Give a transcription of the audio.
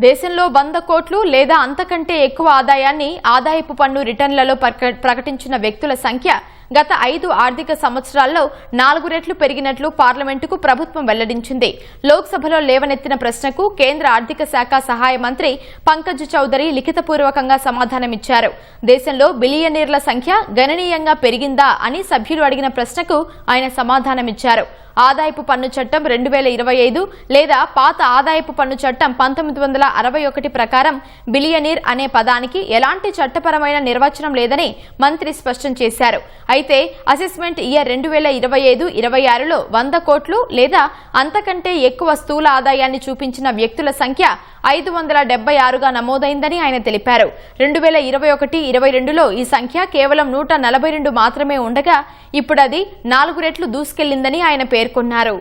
దేశంలో 100 కోట్లు లేదా అంతకంటే ఎక్కువ ఆదాయాన్ని ఆదాయపు పన్ను రిటర్న్లలో ప్రకటించిన వ్యక్తుల సంఖ్య గత 5 ఆర్థిక సంవత్సరాల్లో 4 రెట్లు పెరిగినట్లు పార్లమెంటుకు ప్రభుత్వం వెల్లడించింది. లోక్సభలో లేవనెత్తిన ప్రశ్నకు కేంద్ర ఆర్థిక శాఖ సహాయ మంత్రి పంకజ్ చౌదరి లిఖితపూర్వకంగా సమాధానమిచ్చారు. దేశంలో బిలియనీర్ల సంఖ్య గణనీయంగా పెరిగిందా అని సభ్యులు అడిగిన ప్రశ్నకు ఆయన సమాధానమిచ్చారు. ఆదాయపు పన్ను చట్టం 2025 లేదా పాత ఆదాయపు పన్ను చట్టం 1961 ప్రకారం బిలియనీర్ అనే పదానికి ఎలాంటి చట్టపరమైన నిర్వచనం లేదని మంత్రి స్పష్టం చేశారు. అయితే అసెస్మెంట్ ఇయర్ 2025-26లో 100 కోట్లు లేదా అంతకంటే ఎక్కువ స్థూల ఆదాయాన్ని చూపించిన వ్యక్తుల సంఖ్య 576గా నమోదైందని ఆయన తెలిపారు. 2021-22లో ఈ సంఖ్య కేవలం 142 మాత్రమే ఉండగా ఇప్పుడు అది 4 రెట్లు దూసుకెళ్లిందని ఆయన పేర్కొన్నారు.